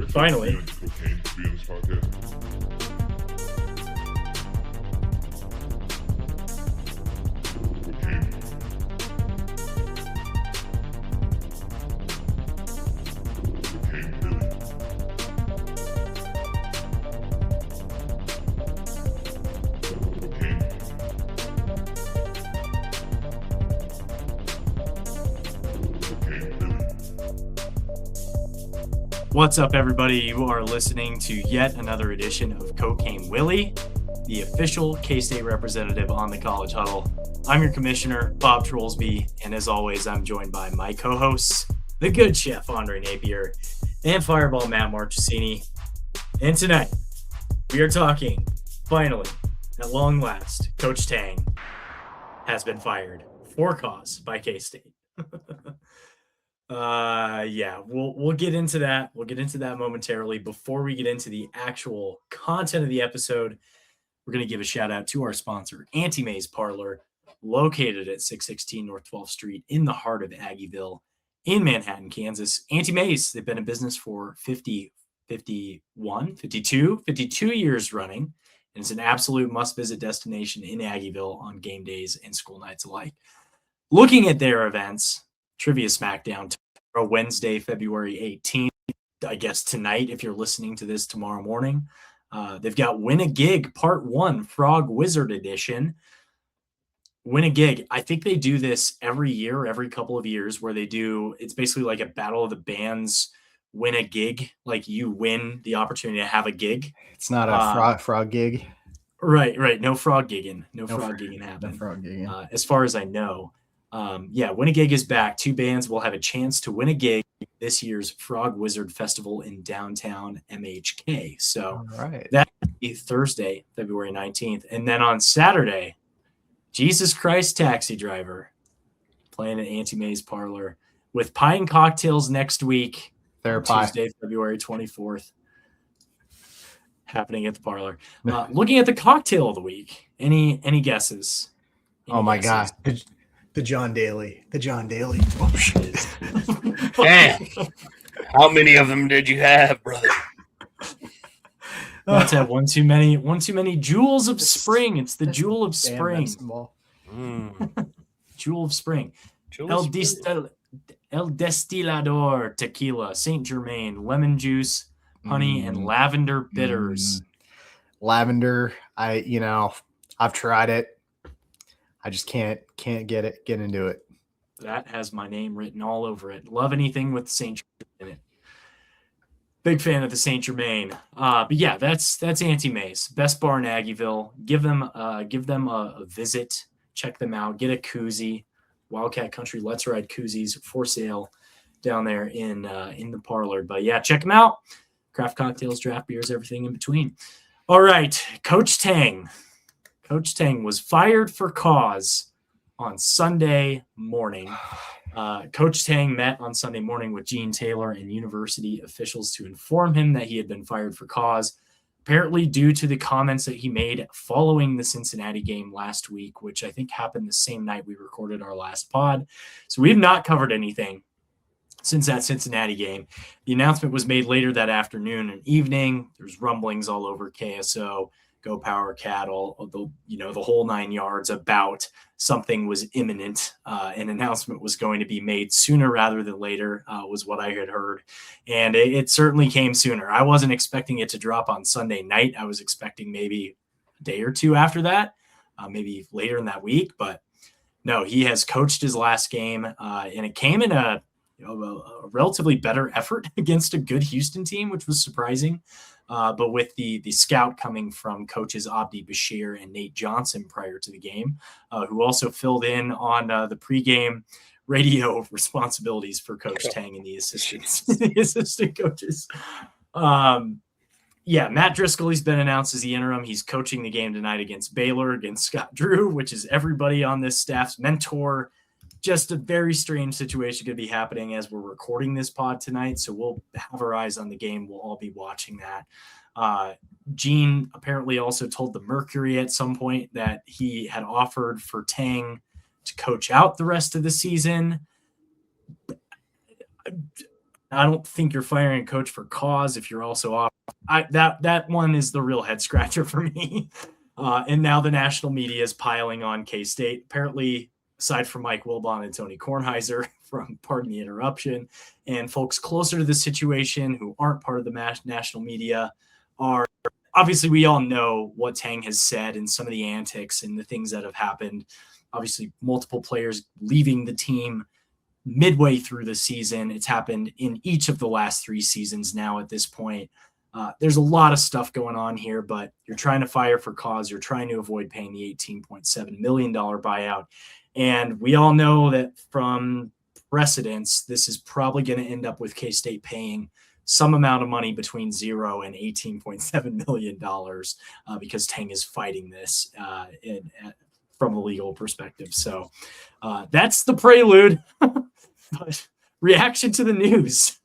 Finally. Cocaine to be in this podcast. Cocaine. Cocaine, really. Cocaine. Cocaine, really. What's up, everybody? You are listening to yet another edition of Cocaine Willie, the official K-State representative on the College Huddle. I'm your commissioner, Bob Trollsby, and as always, I'm joined by my co-hosts, the good chef, Andre Napier, and Fireball Matt Marchesini. And tonight, we are talking, finally, at long last, Coach Tang has been fired for cause by K-State. We'll get into that. We'll get into that momentarily. Before we get into the actual content of the episode, we're going to give a shout out to our sponsor, Anti-Maze Parlor, located at 616 North 12th Street in the heart of Aggieville in Manhattan, Kansas. Anti-Maze, they've been in business for 52 years running, and it's an absolute must-visit destination in Aggieville on game days and school nights alike. Looking at their events, Trivia Smackdown tomorrow, Wednesday, February 18th. I guess tonight, if you're listening to this tomorrow morning. They've got Win a Gig Part 1, Frog Wizard Edition. Win a Gig. I think they do this every year, every couple of years, where it's basically like a battle of the bands, win a gig. Like you win the opportunity to have a gig. It's not a frog gig. Right. No frog gigging. No frog gigging happened. No frog gigging. As far as I know. Win a Gig is back. Two bands will have a chance to win a gig this year's Frog Wizard Festival in downtown MHK. So that will be Thursday, February 19th. And then on Saturday, Jesus Christ Taxi Driver playing at Anti-Maze Parlor with Pine Cocktails next week. Tuesday, February 24th. Happening at the parlor. Looking at the cocktail of the week. Any guesses? My God. The John Daly. Damn. How many of them did you have, brother? Let's have one too many jewels of spring. It's the jewel of spring. Jewel of spring. El Destilador tequila, Saint Germain, lemon juice, honey, and lavender bitters. Lavender. I've tried it. I just can't get into it. That has my name written all over it. Love anything with Saint Germain in it. Big fan of the Saint Germain. But yeah, that's Anti-Maze, best bar in Aggieville. Give them a visit. Check them out. Get a koozie. Wildcat Country Let's Ride koozies for sale down there in the parlor. But yeah, check them out. Craft cocktails, draft beers, everything in between. All right, Coach Tang. Coach Tang was fired for cause on Sunday morning. Coach Tang met on Sunday morning with Gene Taylor and university officials to inform him that he had been fired for cause, apparently due to the comments that he made following the Cincinnati game last week, which I think happened the same night we recorded our last pod. So we have not covered anything since that Cincinnati game. The announcement was made later that afternoon and evening. There's rumblings all over KSO, Go Power Cattle, the whole 9 yards about something was imminent. An announcement was going to be made sooner rather than later, was what I had heard. And it certainly came sooner. I wasn't expecting it to drop on Sunday night. I was expecting maybe a day or two after that, maybe later in that week. But no, he has coached his last game, and it came in a relatively better effort against a good Houston team, which was surprising. But with the scout coming from coaches Abdi Bashir and Nate Johnson prior to the game, who also filled in on the pregame radio responsibilities for Coach Tang and the assistant coaches. Matt Driscoll, he's been announced as the interim. He's coaching the game tonight against Baylor, against Scott Drew, which is everybody on this staff's mentor. Just a very strange situation could be happening as we're recording this pod tonight. So we'll have our eyes on the game. We'll all be watching that. Gene apparently also told the Mercury at some point that he had offered for Tang to coach out the rest of the season. I don't think you're firing a coach for cause if you're also off. That one is the real head scratcher for me. And now the national media is piling on K-State. Apparently, aside from Mike Wilbon and Tony Kornheiser, from pardon the interruption, and folks closer to the situation who aren't part of the national media are obviously, we all know what Tang has said and some of the antics and the things that have happened. Obviously, multiple players leaving the team midway through the season. It's happened in each of the last 3 seasons now at this point. There's a lot of stuff going on here, but you're trying to fire for cause. You're trying to avoid paying the $18.7 million buyout. And we all know that from precedence, this is probably going to end up with K-State paying some amount of money between $0 and $18.7 million because Tang is fighting this from a legal perspective. So that's the prelude. But reaction to the news.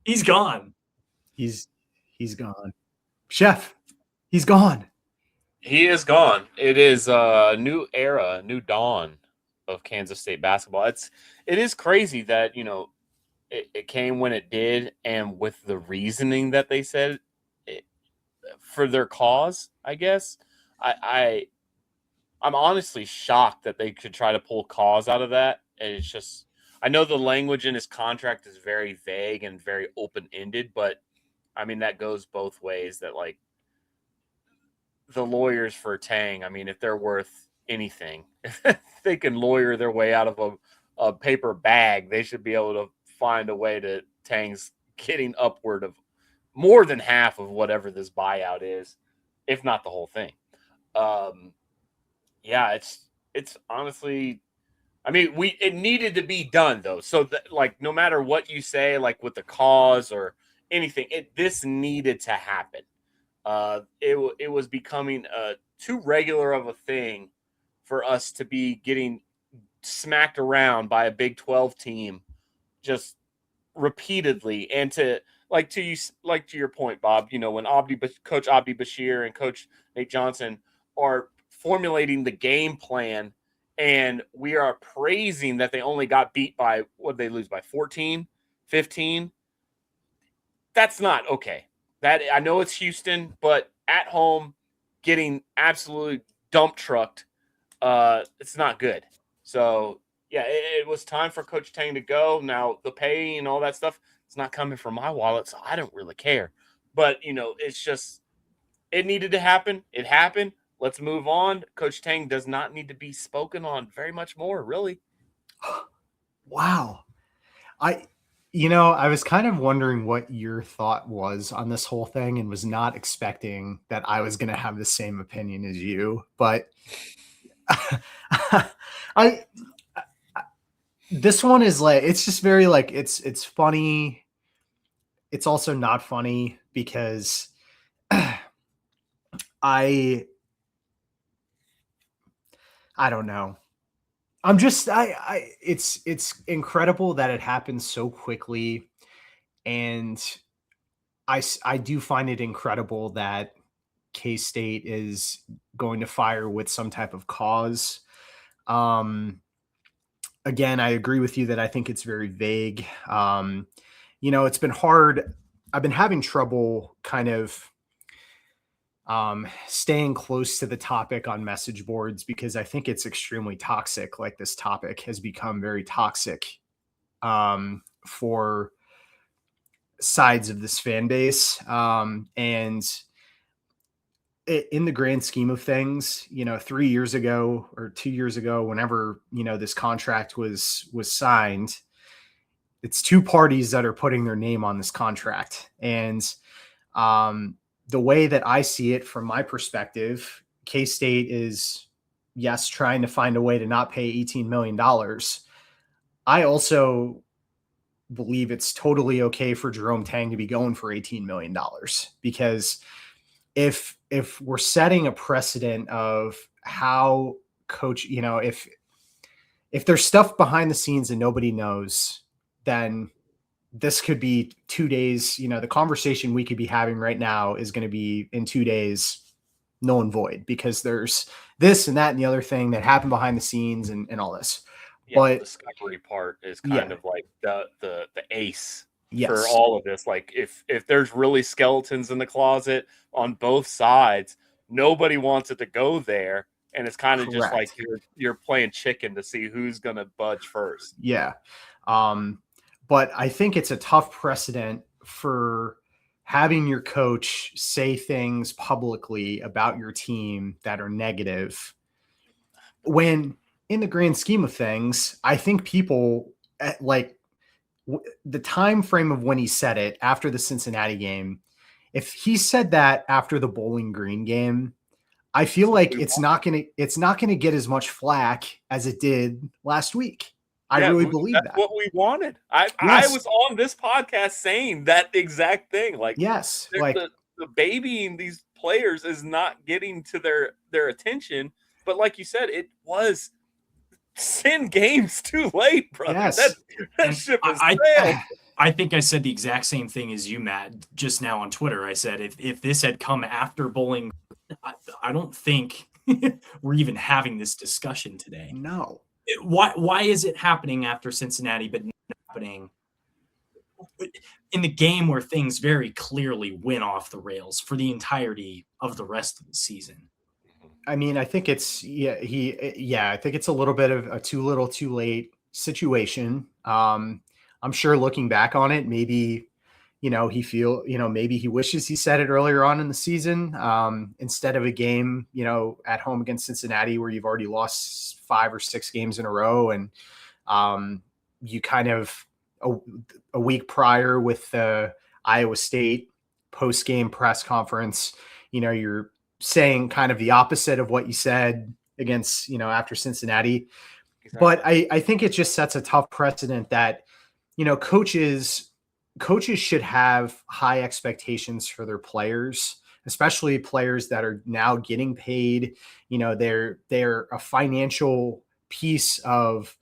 He's gone. He's gone. Chef, he's gone. He is gone. It is a new era, a new dawn of Kansas State basketball. It is crazy that, it came when it did, and with the reasoning that they said for their cause, I guess. I'm honestly shocked that they could try to pull cause out of that. And it's just, I know the language in his contract is very vague and very open-ended, but I mean, that goes both ways. That, like, the lawyers for Tang, I mean, if they're worth anything, if they can lawyer their way out of a paper bag, they should be able to find a way to Tang's getting upward of more than half of whatever this buyout is, if not the whole thing. Yeah, it's honestly, I mean, it needed to be done though. So like, no matter what you say, like with the cause or anything, this needed to happen. It was becoming too regular of a thing for us to be getting smacked around by a Big 12 team just repeatedly, and to your point, Bob, when Coach Abdi Bashir and Coach Nate Johnson are formulating the game plan, and we are praising that they only got beat by, what did they lose by, 14, 15? That's not okay. That, I know it's Houston, but at home getting absolutely dump trucked, it's not good. So yeah, it was time for Coach Tang to go. Now the pay and all that stuff, it's not coming from my wallet, so I don't really care. But it's just, it needed to happen. It happened. Let's move on. Coach Tang does not need to be spoken on very much more, really. Wow. I was kind of wondering what your thought was on this whole thing, and was not expecting that I was going to have the same opinion as you. But this one is like, it's just very like, it's funny. It's also not funny because I don't know. I'm just, it's incredible that it happened so quickly. And I do find it incredible that K-State is going to fire with some type of cause. Again, I agree with you that I think it's very vague. It's been hard. I've been having trouble kind of staying close to the topic on message boards, because I think it's extremely toxic. Like, this topic has become very toxic for sides of this fan base. And in the grand scheme of things, 3 years ago or 2 years ago, whenever, this contract was signed, it's two parties that are putting their name on this contract. And the way that I see it from my perspective, K-State is, yes, trying to find a way to not pay $18 million. I also believe it's totally okay for Jerome Tang to be going for $18 million, because if we're setting a precedent of how coach, if there's stuff behind the scenes and nobody knows, then this could be 2 days. The conversation we could be having right now is going to be in 2 days null and void because there's this and that and the other thing that happened behind the scenes and all this. Yeah, the But discovery part is yeah, kind of like the ace for yes, all of this. Like if there's really skeletons in the closet on both sides, nobody wants it to go there, and it's kind of just like correct. you're playing chicken to see who's gonna budge first. Yeah. But I think it's a tough precedent for having your coach say things publicly about your team that are negative when in the grand scheme of things, I think people like the time frame of when he said it after the Cincinnati game. If he said that after the Bowling Green game, I feel That's what like we it's want. not gonna get as much flack as it did last week. I Yeah, really believe that's that. what we wanted. I Yes, was on this podcast saying that exact thing. Like yes, the babying these players is not getting to their attention. But like you said, it was 10 games too late, brother. That yes, that And ship has I, sailed. I think I said the exact same thing as you, Matt, just now on Twitter. I said if this had come after Bowling, I don't think we're even having this discussion today. no, Why is it happening after Cincinnati, but not happening in the game where things very clearly went off the rails for the entirety of the rest of the season? I mean, I think it's I think it's a little bit of a too little, too late situation. I'm sure looking back on it, maybe maybe he wishes he said it earlier on in the season instead of a game, at home against Cincinnati where you've already lost 5 or 6 games in a row, and you kind of a week prior with the Iowa State post game press conference, you're saying kind of the opposite of what you said against, after Cincinnati. Exactly. But I think it just sets a tough precedent that, coaches should have high expectations for their players, especially players that are now getting paid. They're a financial piece of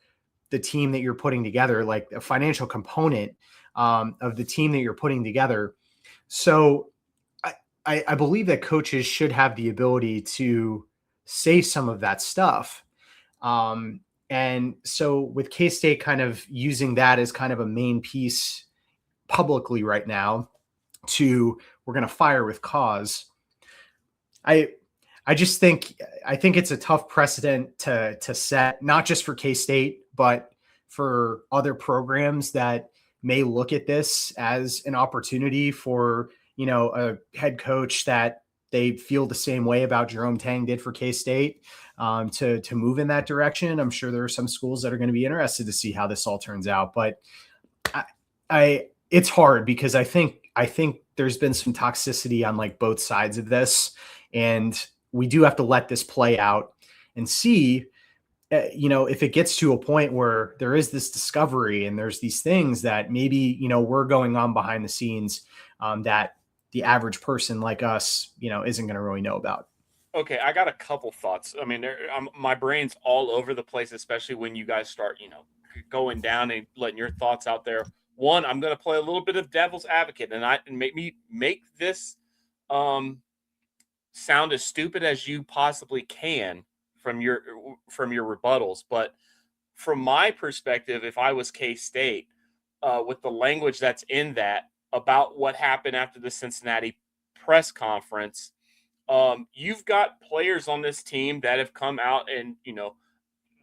the team that you're putting together, like a financial component of the team that you're putting together. So I believe that coaches should have the ability to say some of that stuff. And so with K-State kind of using that as kind of a main piece publicly right now to we're going to fire with cause. I think it's a tough precedent to set, not just for K-State, but for other programs that may look at this as an opportunity for, a head coach that they feel the same way about Jerome Tang did for K-State to move in that direction. I'm sure there are some schools that are going to be interested to see how this all turns out, but it's hard because I think there's been some toxicity on like both sides of this, and we do have to let this play out and see, if it gets to a point where there is this discovery and there's these things that maybe, we're going on behind the scenes that the average person like us, isn't going to really know about. Okay, I got a couple thoughts. I mean, my brain's all over the place, especially when you guys start, going down and letting your thoughts out there. One, I'm going to play a little bit of devil's advocate, and make this sound as stupid as you possibly can from your rebuttals. But from my perspective, if I was K-State, with the language that's in that about what happened after the Cincinnati press conference, you've got players on this team that have come out and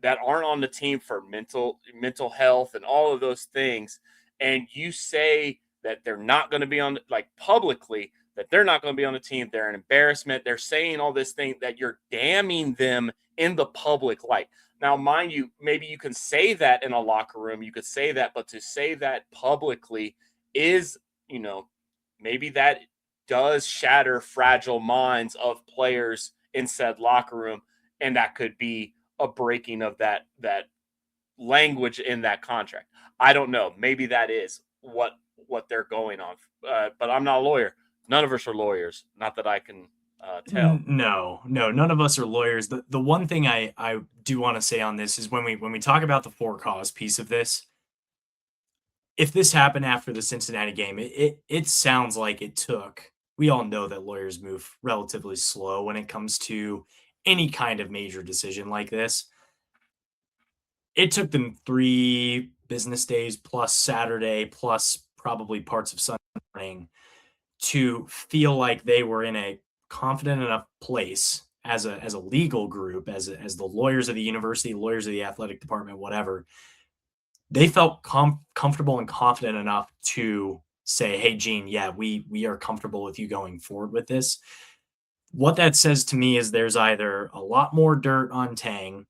that aren't on the team for mental health and all of those things, and you say that they're not going to be on, like, publicly, that they're not going to be on the team, they're an embarrassment, they're saying all this thing, that you're damning them in the public light. Now, mind you, maybe you can say that in a locker room, you could say that, but to say that publicly is, maybe that does shatter fragile minds of players in said locker room, and that could be a breaking of that language in that contract. I don't know. Maybe that is what they're going on. But I'm not a lawyer. None of us are lawyers. Not that I can tell. No, none of us are lawyers. The one thing I do want to say on this is when we talk about the for cause piece of this, if this happened after the Cincinnati game, it sounds like it took we all know that lawyers move relatively slow when it comes to any kind of major decision like this. It took them 3 business days plus Saturday plus probably parts of Sunday morning to feel like they were in a confident enough place as a legal group, as the lawyers of the university, lawyers of the athletic department, whatever. They felt comfortable and confident enough to say, "Hey, Gene, yeah, we are comfortable with you going forward with this." What that says to me is there's either a lot more dirt on Tang.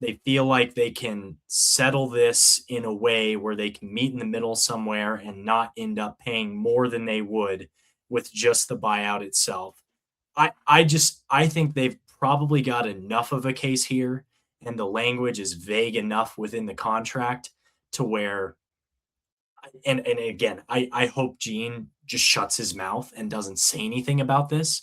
They feel like they can settle this in a way where they can meet in the middle somewhere and not end up paying more than they would with just the buyout itself. I think they've probably got enough of a case here, and the language is vague enough within the contract to where, and again, I hope Gene just shuts his mouth and doesn't say anything about this.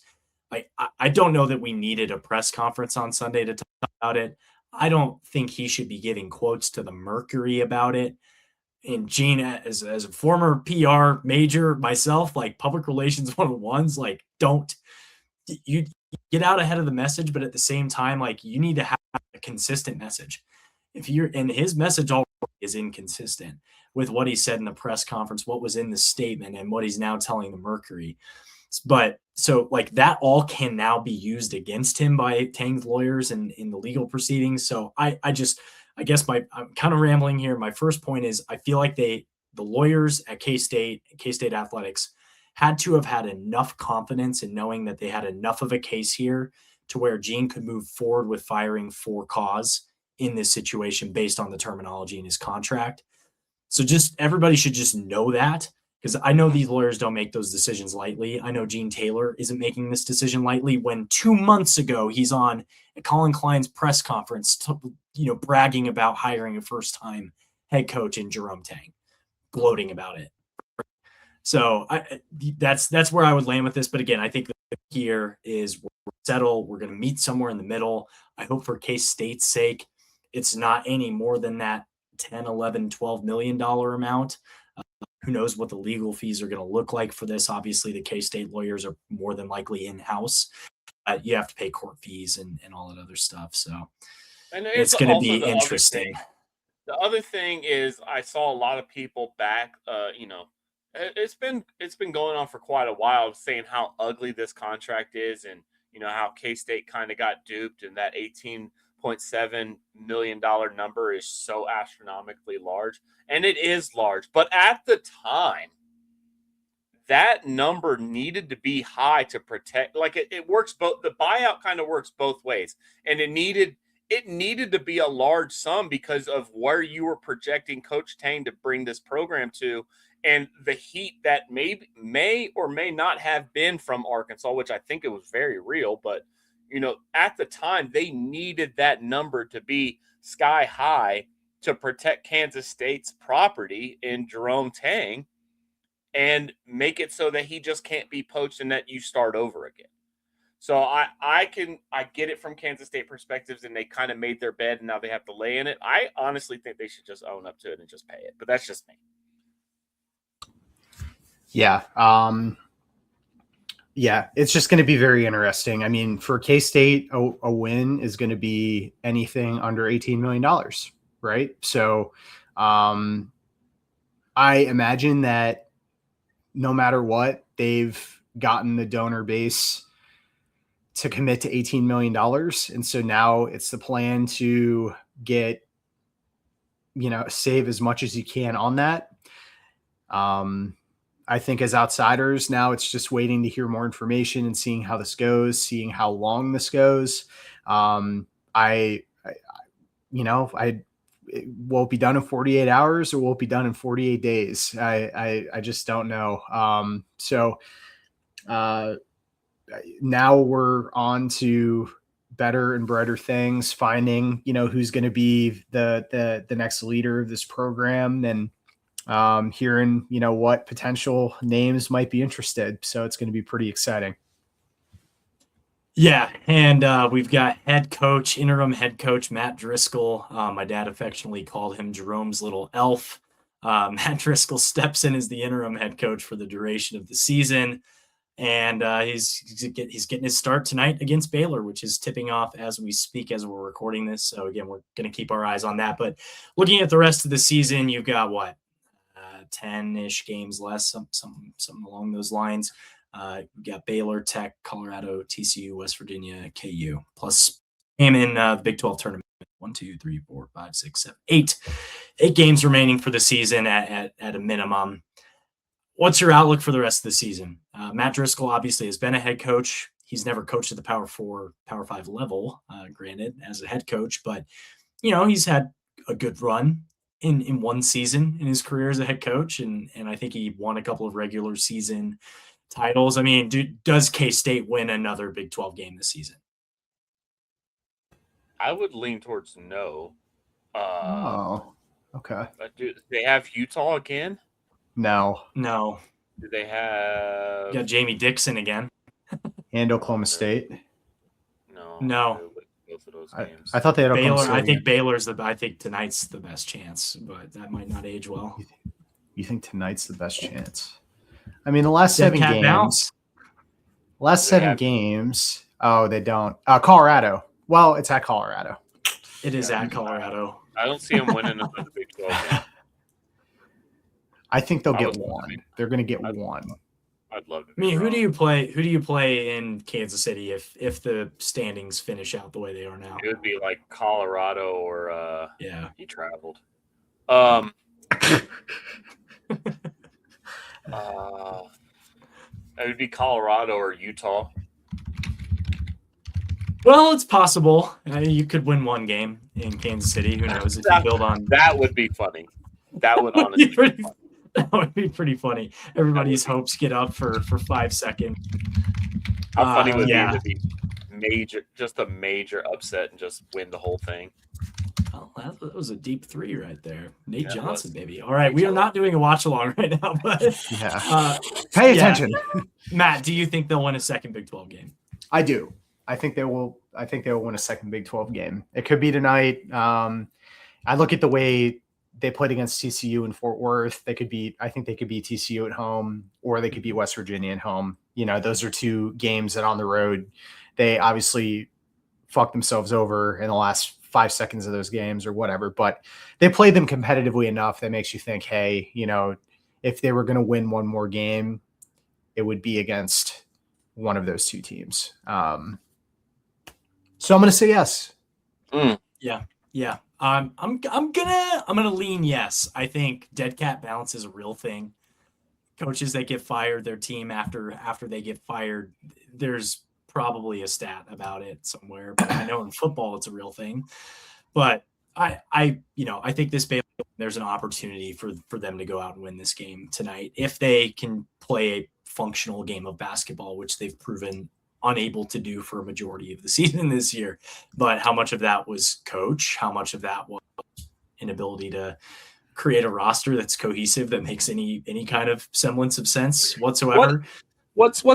I don't know that we needed a press conference on Sunday to talk about it. I don't think he should be giving quotes to the Mercury about it. And Gene, as a former PR major myself, like public relations 101s, like don't you get out ahead of the message, but at the same time, like you need to have a consistent message. If you're and his message already is inconsistent with what he said in the press conference, what was in the statement, and what he's now telling the Mercury. But so like that all can now be used against him by Tang's lawyers in the legal proceedings. So I guess I'm kind of rambling here. My first point is I feel like the lawyers at K-State Athletics had to have had enough confidence in knowing that they had enough of a case here to where Gene could move forward with firing for cause in this situation based on the terminology in his contract. So just everybody should just know that, because I know these lawyers don't make those decisions lightly. I know Gene Taylor isn't making this decision lightly when 2 months ago he's on Colin Klein's press conference, bragging about hiring a first-time head coach in Jerome Tang, gloating about it. So that's where I would land with this. But again, I think the key here is we're settled. We're going to meet somewhere in the middle. I hope for K-State's sake, it's not any more than that 10, 11, $12 million amount. Who knows what the legal fees are going to look like for this? Obviously, the K-State lawyers are more than likely in-house. You have to pay court fees and all that other stuff. So it's going to be interesting. The other thing is I saw a lot of people back, it's been going on for quite a while saying how ugly this contract is, and how K-State kind of got duped, and that $18.7 million number is so astronomically large, and it is large. But at the time, that number needed to be high to protect. Like it works both. The buyout kind of works both ways, and it needed to be a large sum because of where you were projecting Coach Tang to bring this program to, and the heat that may or may not have been from Arkansas, which I think it was very real. But at the time, they needed that number to be sky high to protect Kansas State's property in Jerome Tang and make it so that he just can't be poached and that you start over again. So I get it from Kansas State perspectives, and they kind of made their bed and now they have to lay in it. I honestly think they should just own up to it and just pay it, but that's just me. Yeah. Yeah, it's just going to be very interesting. I mean, for K-State, a win is going to be anything under $18 million, right? So I imagine that no matter what, they've gotten the donor base to commit to $18 million. And so now it's the plan to get, save as much as you can on that. I think as outsiders now, it's just waiting to hear more information and seeing how this goes, seeing how long this goes. It will it be done in 48 hours or will it be done in 48 days? I just don't know. Now we're on to better and brighter things, finding, who's going to be the next leader of this program, and hearing, what potential names might be interested. So it's going to be pretty exciting. Yeah. And we've got interim head coach, Matt Driscoll. My dad affectionately called him Jerome's little elf. Matt Driscoll steps in as the interim head coach for the duration of the season. And he's getting his start tonight against Baylor, which is tipping off as we speak, as we're recording this. So again, we're going to keep our eyes on that. But looking at the rest of the season, you've got what, 10-ish games less, something along those lines. We've got Baylor, Tech, Colorado, TCU, West Virginia, KU, plus game in the Big 12 tournament. 1, 2, 3, 4, 5, 6, 7, 8 games remaining for the season at a minimum. What's your outlook for the rest of the season? Matt Driscoll obviously has been a head coach. He's never coached at the Power 4, Power 5 level, granted, as a head coach, but he's had a good run in one season in his career as a head coach, and I think he won a couple of regular season titles. I mean, does K-State win another Big 12 game this season? I would lean towards no. Okay. Do they have Utah again? No. Do they have? You got Jamie Dixon again. And Oklahoma State. No. Both of those games. I thought they had Baylor. Oklahoma State. I think tonight's the best chance, but that might not age well. You think tonight's the best chance? I mean, the last 7 games. Bounce? Last 7 games. Oh, they don't. Colorado. Well, it's at Colorado. It is at Colorado. I don't see them winning another Big 12 game. I think they'll get one. They're going to get one. I'd love it. I mean, who do you play in Kansas City if the standings finish out the way they are now? It would be like Colorado or he traveled. It would be Colorado or Utah. Well, it's possible. You could win one game in Kansas City. Who knows if you build on that? Would be funny. That would honestly be funny. That would be pretty funny. Everybody's hopes get up for 5 seconds. How funny would it be a major upset and just win the whole thing? Oh, that was a deep 3 right there. Nate Johnson, baby. All right, we are not doing a watch along right now, but pay attention. Matt, do you think they'll win a second Big 12 game? I do. I think they will win a second Big 12 game. It could be tonight. I look at the way they played against TCU in Fort Worth. I think they could beat TCU at home, or they could beat West Virginia at home. Those are 2 games that on the road, they obviously fucked themselves over in the last 5 seconds of those games or whatever, but they played them competitively enough that makes you think, hey, if they were going to win one more game, it would be against one of those 2 teams. So I'm going to say yes. Yeah. I'm gonna lean yes. I think dead cat bounce is a real thing. Coaches that get fired, their team after they get fired, there's probably a stat about it somewhere. But I know in football it's a real thing. But I think this Baylor, there's an opportunity for them to go out and win this game tonight if they can play a functional game of basketball, which they've proven unable to do for a majority of the season this year. But how much of that was coach? How much of that was inability to create a roster that's cohesive, that makes any kind of semblance of sense whatsoever? What do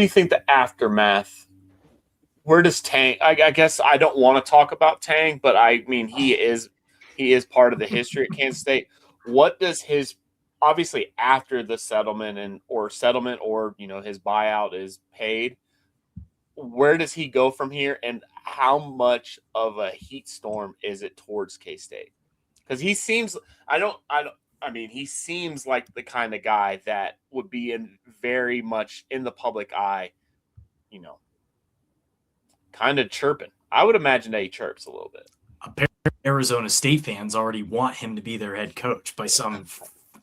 you think the aftermath? Where does Tang? I guess I don't want to talk about Tang, but I mean he is part of the history at Kansas State. What does his obviously after the settlement or his buyout is paid, where does he go from here, and how much of a heat storm is it towards K-State? Because he seems he seems like the kind of guy that would be very much in the public eye, kind of chirping. I would imagine that he chirps a little bit. Arizona State fans already want him to be their head coach by some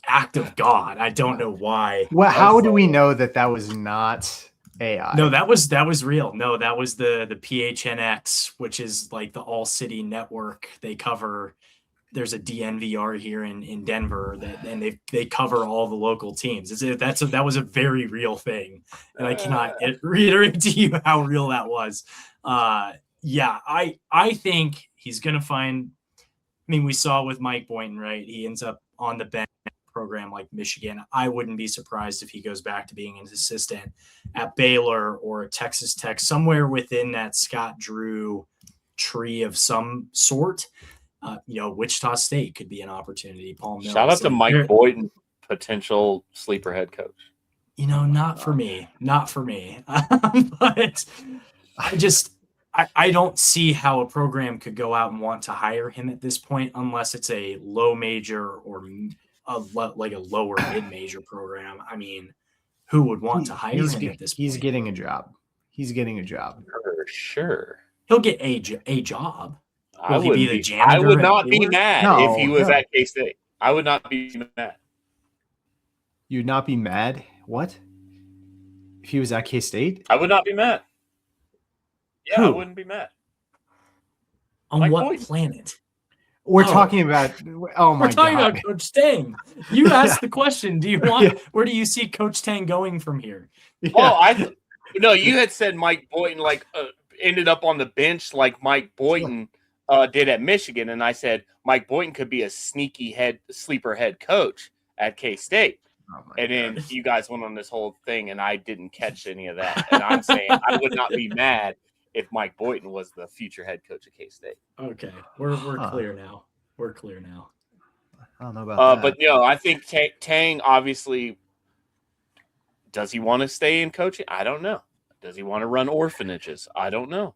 act of God. I don't know why. Well, how do we know that was not AI? No, that was real. No, that was the PHNX, which is like the all city network. They cover. There's a DNVR here in Denver and they cover all the local teams. That was a very real thing, and I cannot reiterate to you how real that was. I think he's gonna find. I mean, we saw with Mike Boynton, right? He ends up on the bench program like Michigan. I wouldn't be surprised if he goes back to being an assistant at Baylor or Texas Tech, somewhere within that Scott Drew tree of some sort. Wichita State could be an opportunity. Paul Mills. Shout out to Mike Boynton. potential sleeper head coach. Not for me. Not for me. But I don't see how a program could go out and want to hire him at this point unless it's a low major or like a lower mid-major program. I mean, who would want to hire him at this point? He's getting a job. He's getting a job. For sure. He'll get a job. I Will he be the I janitor would at not be Baylor? mad if he was at K-State. I would not be mad. You'd not be mad? What? If he was at K-State? I would not be mad. Yeah, Who? I wouldn't be mad. On Mike what Boynton. planet? We're talking about oh my We're talking god. about Coach Tang. You asked the question. Do you want? Where do you see Coach Tang going from here? Oh, no, you had said Mike Boynton ended up on the bench like Mike Boynton did at Michigan, and I said Mike Boynton could be a sneaky sleeper head coach at K-State. And then you guys went on this whole thing, and I didn't catch any of that. And I'm saying I would not be mad if Mike Boynton was the future head coach at K-State. Okay, we're clear now. We're clear now. I don't know about that. But I think Tang obviously, does he want to stay in coaching? I don't know. Does he want to run orphanages? I don't know.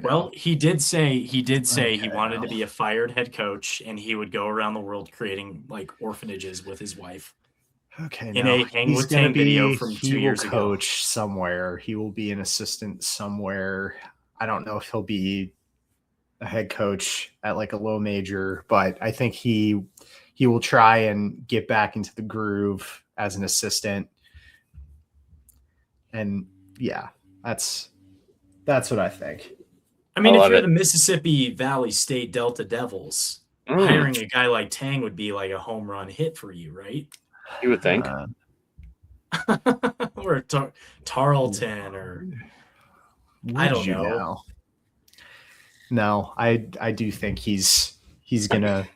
Well, he did say he wanted to be a fired head coach, and he would go around the world creating like orphanages with his wife. Okay, in a Hang with Tang video from 2 years ago. He will coach somewhere. He will be an assistant somewhere. I don't know if he'll be a head coach at like a low major, but I think he will try and get back into the groove as an assistant. And yeah, that's what I think. I mean, if you're the Mississippi Valley State Delta Devils, hiring a guy like Tang would be like a home run hit for you, right? You would think. Or Tarleton, or I don't know. No, I do think he's gonna.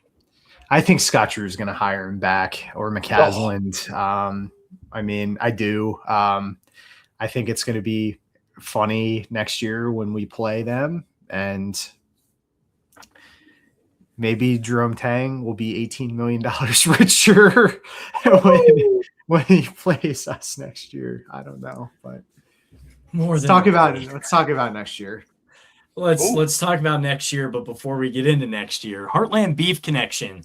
I think Scott Drew is gonna hire him back, or McCasland. I mean, I do. I think it's gonna be funny next year when we play them, and maybe Jerome Tang will be $18 million richer when he plays us next year. I don't know, but let's talk about next year. Let's talk about next year. But before we get into next year, Heartland Beef Connection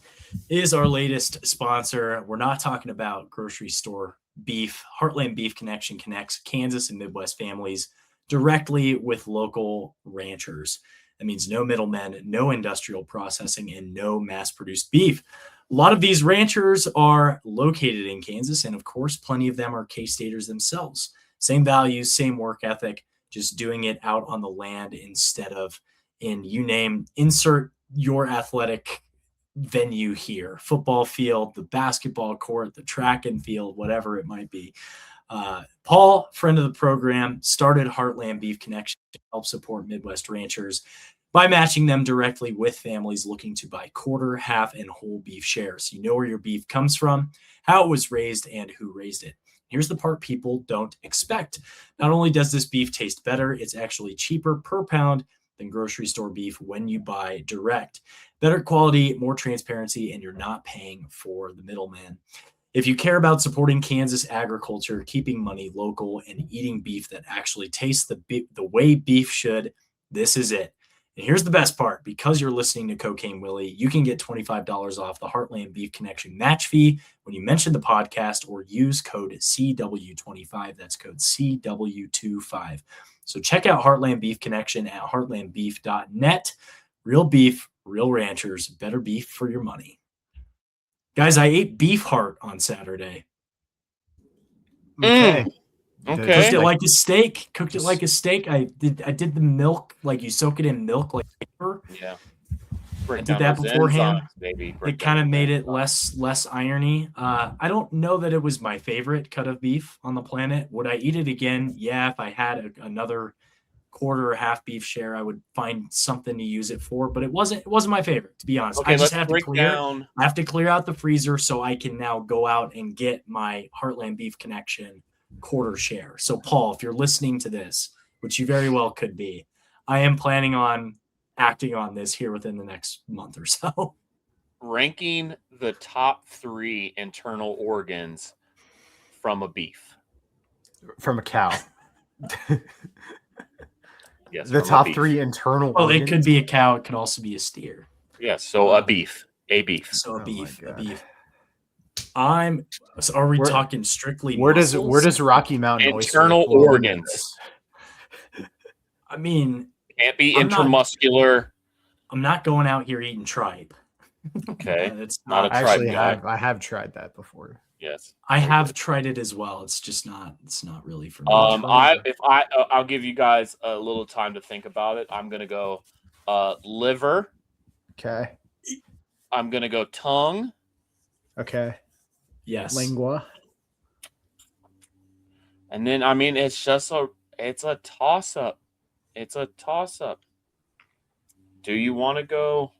is our latest sponsor. We're not talking about grocery store beef. Heartland Beef Connection connects Kansas and Midwest families directly with local ranchers. That means no middlemen, no industrial processing, and no mass-produced beef. A lot of these ranchers are located in Kansas, and of course, plenty of them are K-Staters themselves. Same values, same work ethic, just doing it out on the land instead of insert your athletic venue here, football field, the basketball court, the track and field, whatever it might be. Paul, friend of the program, started Heartland Beef Connection to help support Midwest ranchers by matching them directly with families looking to buy quarter, half, and whole beef shares. You know where your beef comes from, how it was raised, and who raised it. Here's the part people don't expect. Not only does this beef taste better, it's actually cheaper per pound than grocery store beef when you buy direct. Better quality, more transparency, and you're not paying for the middleman. If you care about supporting Kansas agriculture, keeping money local, and eating beef that actually tastes the way beef should, this is it. And here's the best part. Because you're listening to Cocaine Willie, you can get $25 off the Heartland Beef Connection match fee when you mention the podcast or use code CW25. That's code CW25. So check out Heartland Beef Connection at heartlandbeef.net. Real beef, real ranchers, better beef for your money. Guys, I ate beef heart on Saturday. Okay. Okay. Cooked it like a steak. I did the milk, like you soak it in milk like paper. Yeah. I did that beforehand. Maybe It kind of made it less irony. I don't know that it was my favorite cut of beef on the planet. Would I eat it again? Yeah, if I had another quarter or half beef share, I would find something to use it for. But it wasn't my favorite, to be honest. Okay, I just let's have to clear out the freezer so I can now go out and get my Heartland Beef Connection quarter share. So Paul, if you're listening to this, which you very well could be, I am planning on acting on this here within the next month or so. ranking the top 3 internal organs from a beef. From a cow. Yes, The from a top beef. 3 internal Well, it organs? could be a cow. It could also be a steer. Yes, so a beef. A beef. So a Oh beef. my A God. beef. So are we talking strictly Where muscles? does Rocky Mountain Internal oyster fall into organs. this? I mean, Can't be I'm not- intramuscular. I'm not going out here eating tripe. Okay. It's Not not. a I tribe actually guy. I have tried that before. Yes. I Very have good. tried it as well. It's just not. It's not really for me. I'll give you guys a little time to think about it. I'm gonna go liver. Okay. I'm gonna go tongue. Okay. Yes. Lingua. And then it's a toss up. It's a toss up. Do you want to go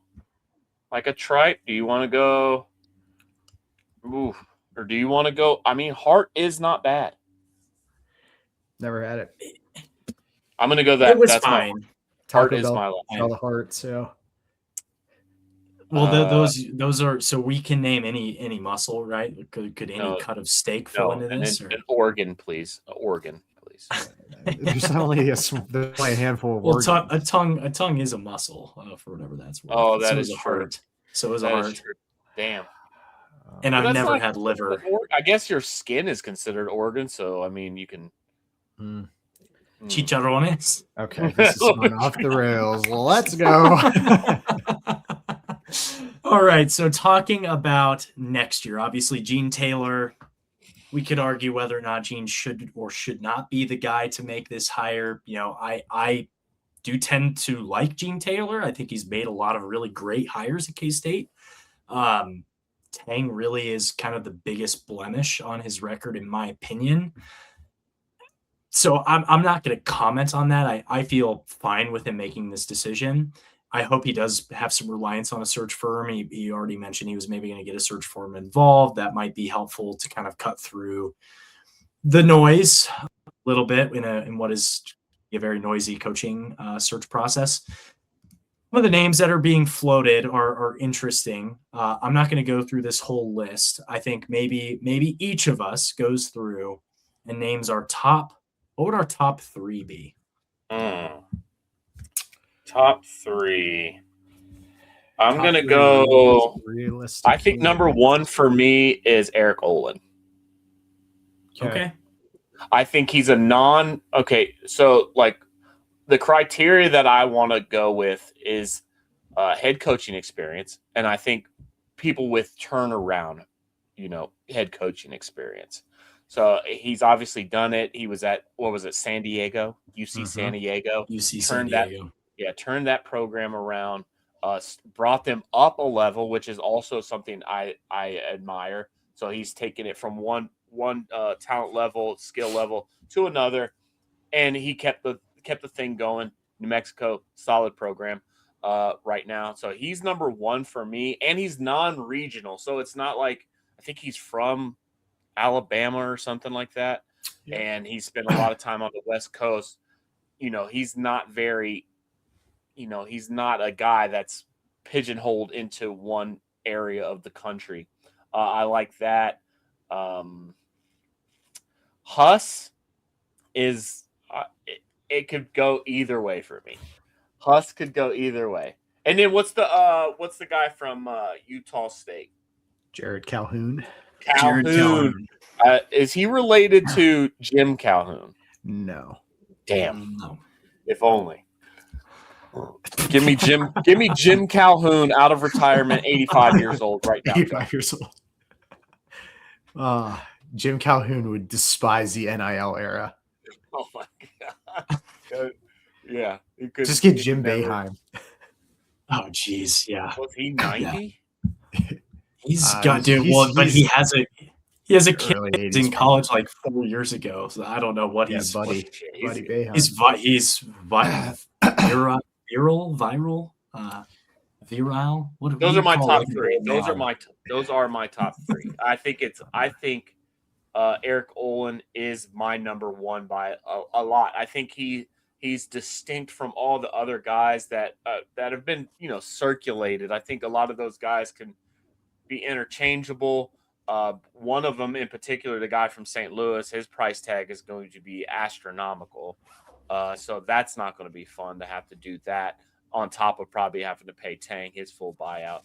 like a tripe? Do you want to go or do you want to go? Heart is not bad. Never had it. I'm gonna go that. It was That's fine. Heart Taco is Bell, my last. Bell of Heart. So Well, those are so we can name any muscle, right? Could any No, cut of steak fall into this? An organ, please. An organ, please. there's only there's only a handful of Well, organs. a tongue is a muscle for whatever that's worth. Oh, that so is a true. heart. So is a That is heart. true. Damn. And But I've that's never not had liver. I guess your skin is considered organ, so you can. Mm. Chicharrones. Okay, this is going off the rails. Let's go. All right. So talking about next year, obviously Gene Taylor. We could argue whether or not Gene should or should not be the guy to make this hire. I do tend to like Gene Taylor. I think he's made a lot of really great hires at K-State. Tang really is kind of the biggest blemish on his record, in my opinion. So I'm not going to comment on that. I feel fine with him making this decision. I hope he does have some reliance on a search firm. He already mentioned he was maybe going to get a search firm involved. That might be helpful to kind of cut through the noise a little bit in what is a very noisy coaching search process. Some of the names that are being floated are interesting. I'm not going to go through this whole list. I think maybe each of us goes through and names our top. What would our top 3 be? Top 3. I'm Top going to 3 go. realistic. I think number 1 for me is Eric Olin. Okay. I think he's a okay, so the criteria that I want to go with is head coaching experience, and I think people with turnaround, head coaching experience. So he's obviously done it. He was at San Diego, UC San Diego. UC San Diego. Turned that program around, brought them up a level, which is also something I admire. So he's taken it from one talent level, skill level to another, and he kept the thing going. New Mexico, solid program right now. So he's number 1 for me, and he's non-regional. So it's not like I think he's from Alabama or something like that. Yeah. And he spent a lot of time on the West Coast. He's not he's not a guy that's pigeonholed into one area of the country. I like that. Huss is it could go either way for me. Huss could go either way. And then what's the guy from Utah State? Jared Calhoun. Calhoun. Is he related to Jim Calhoun? No. Damn. No. If only. Give me Jim Calhoun out of retirement, 85 years old right now. 85 years old. Jim Calhoun would despise the NIL era. Oh my god. Yeah. Just get Jim Boeheim. Oh geez, yeah. Was he 90? He's got but he has a kid in college like 4 years ago. So I don't know what he's buddy Boeheim. He's viral. What those are my top 3. Those are my top 3. I think Eric Olin is my number 1 by a lot. I think he's distinct from all the other guys that have been circulated. I think a lot of those guys be interchangeable. One of them in particular, the guy from St. Louis, his price tag is going to be astronomical. So that's not going to be fun to have to do that on top of probably having to pay Tang his full buyout.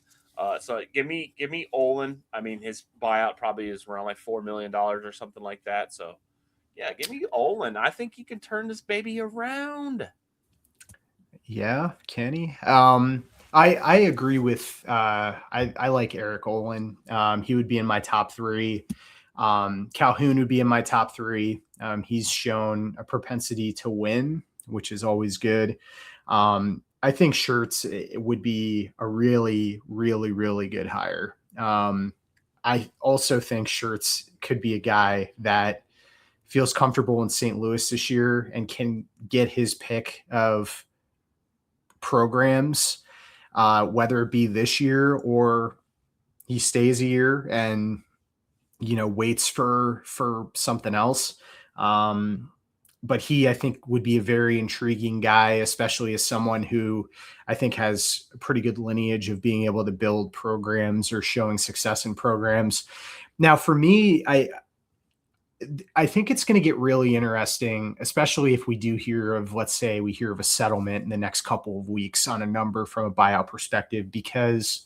So give me Olin. I mean, his buyout probably is around like $4 million or something like that. So yeah, give me Olin. I think he can turn this baby around. Yeah, can he? I agree with I like Eric Olin. He would be in my top 3. Calhoun would be in my top 3. He's shown a propensity to win, which is always good. I think Schertz would be a really, really, really good hire. I also think Schertz could be a guy that feels comfortable in St. Louis this year and can get his pick of programs, whether it be this year or he stays a year and, waits for something else. But he, I think, would be a very intriguing guy, especially as someone who I think has a pretty good lineage of being able to build programs or showing success in programs. Now, for me, I think it's going to get really interesting, especially if we do hear of, let's say we hear of a settlement in the next couple of weeks on a number from a buyout perspective, because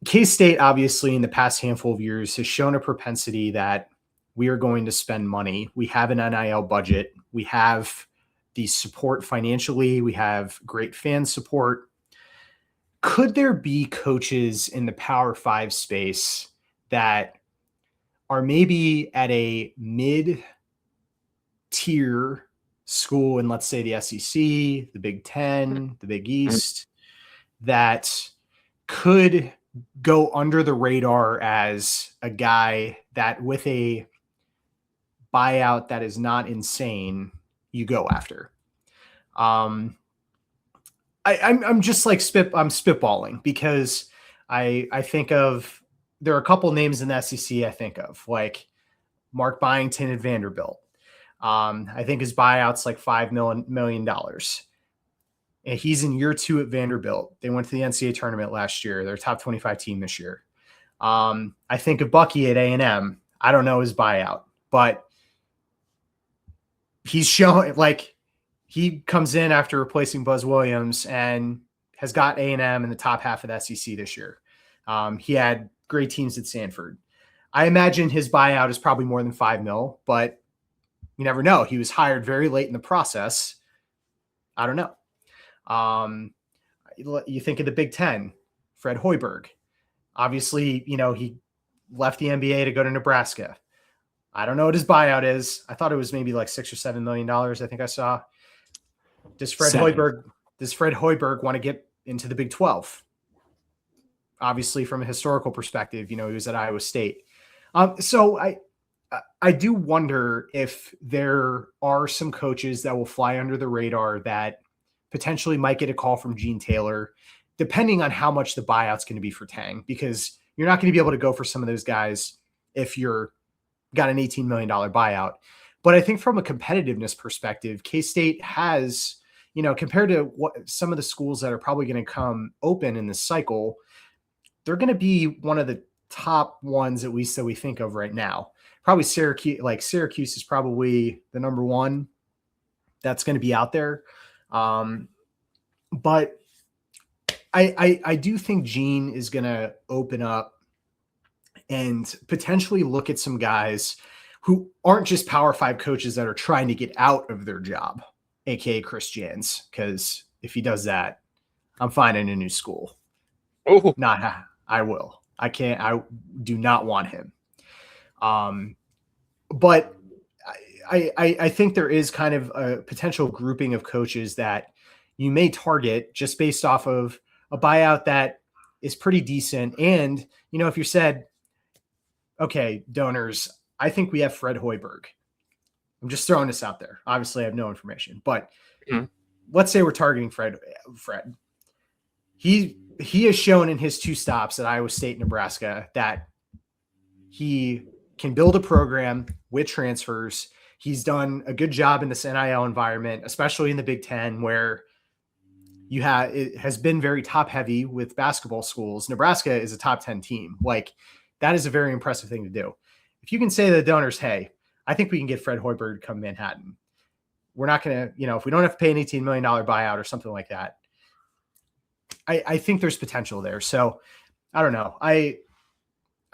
K-State obviously in the past handful of years has shown a propensity that we are going to spend money. We have an NIL budget. We have the support financially. We have great fan support. Could there be coaches in the Power 5 space that are maybe at a mid-tier school in, let's say, the SEC, the Big Ten, the Big East, that could go under the radar as a guy that with a buyout that is not insane, you go after? I'm just like I'm spitballing because I think of, there are a couple names in the SEC I think of, like Mark Byington at Vanderbilt. I think his buyout's like $5 million. And he's in year 2 at Vanderbilt. They went to the NCAA tournament last year. They're a top 25 team this year. I think of Bucky at A&M. I don't know his buyout, but he's shown, like, he comes in after replacing Buzz Williams and has got A&M in the top half of the SEC this year. He had great teams at Sanford. I imagine his buyout is probably more than $5 million, but you never know. He was hired very late in the process. I don't know. You think of the Big Ten, Fred Hoiberg. Obviously, he left the NBA to go to Nebraska. I don't know what his buyout is. I thought it was maybe like $6 or $7 million. I think I saw. Does Fred Hoiberg want to get into the Big 12? Obviously, from a historical perspective, he was at Iowa State. So I do wonder if there are some coaches that will fly under the radar that potentially might get a call from Gene Taylor, depending on how much the buyout's going to be for Tang, because you're not going to be able to go for some of those guys if you're got an $18 million buyout. But I think from a competitiveness perspective, K-State has, compared to what some of the schools that are probably going to come open in this cycle, they're going to be one of the top ones, at least that we think of right now. Probably Syracuse. Like Syracuse is probably the number one that's going to be out there. But I do think Gene is going to open up and potentially look at some guys who aren't just Power 5 coaches that are trying to get out of their job, aka Chris Jans. Because if he does that, I'm finding a new school. Oh, I will. I can't. I do not want him. But I think there is kind of a potential grouping of coaches that you may target just based off of a buyout that is pretty decent. And, if you said, okay, donors, I think we have Fred Hoiberg. I'm just throwing this out there. Obviously, I have no information, but let's say we're targeting Fred. He has shown in his 2 stops at Iowa State, Nebraska, that he can build a program with transfers. He's done a good job in this NIL environment, especially in the Big Ten, where it has been very top heavy with basketball schools. Nebraska is a top 10 team. Like, that is a very impressive thing to do. If you can say to the donors, hey, I think we can get Fred Hoiberg to come Manhattan. We're not going to, if we don't have to pay an $18 million buyout or something like that, I think there's potential there. So I don't know. I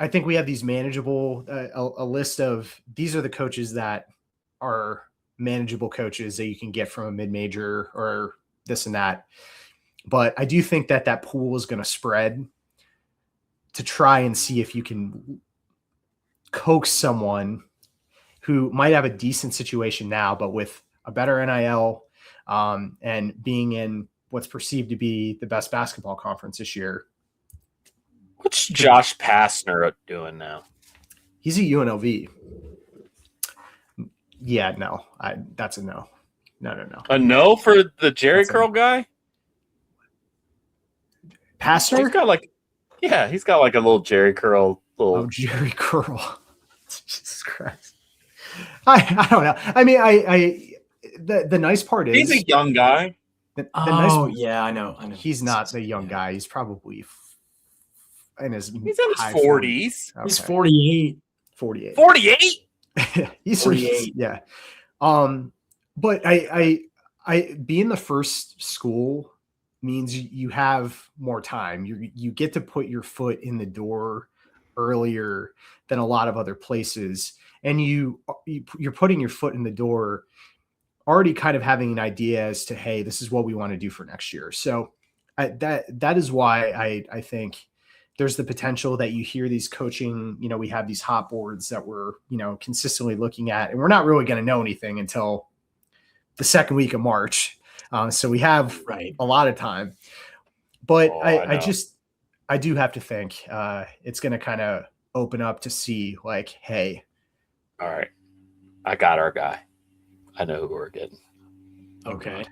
think we have these manageable, a list of, these are the coaches that are manageable coaches that you can get from a mid-major or this and that. But I do think that pool is going to spread to try and see if you can coax someone who might have a decent situation now, but with a better NIL and being in what's perceived to be the best basketball conference this year. What's Josh Pastner doing now? He's a UNLV. Yeah, no. That's a no. No. A no for the Jerry Curl guy? Pastner? He's got like a little Jerry Curl. Oh, Jerry Curl. Jesus Christ. I don't know. I mean, the nice part is he's a young guy. Yeah, I know. He's not the young guy. He's probably he's in his 40s. Okay. He's 48. 48. 48? He's 48. Yeah. But I being the first school means you have more time. You get to put your foot in the door earlier than a lot of other places. And you're putting your foot in the door already kind of having an idea as to, hey, this is what we want to do for next year. So that is why I think there's the potential that you hear these coaching, we have these hot boards that we're, consistently looking at, and we're not really going to know anything until the second week of March. So we have a lot of time, but I do have to think it's going to kind of open up to see like, hey, all right, I got our guy. I know who we're getting. Okay.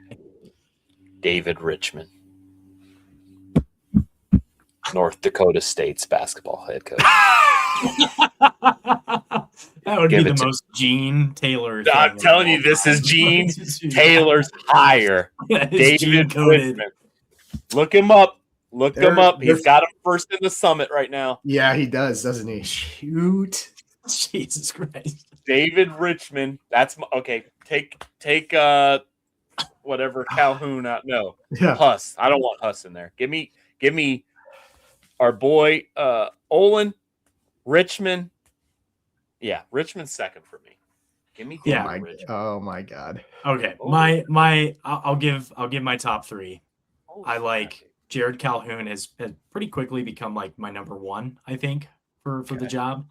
David Richmond, North Dakota State's basketball head coach. That would be the most Gene Taylor thing. I'm telling you, this is Gene Taylor's hire. David Richmond. Look him up. Him up. He's got him first in the summit right now. Yeah, he does, doesn't he? Shoot. Jesus Christ. David Richmond. That's okay. Take whatever Calhoun out. No. Yeah. Huss. I don't want Huss in there. Give me our boy Olin, Richmond. Yeah, Richmond's second for me. Give me Richmond. Oh my God. Okay. I'll give my top three. I like Jared Calhoun has pretty quickly become like my number one, I think, for the job.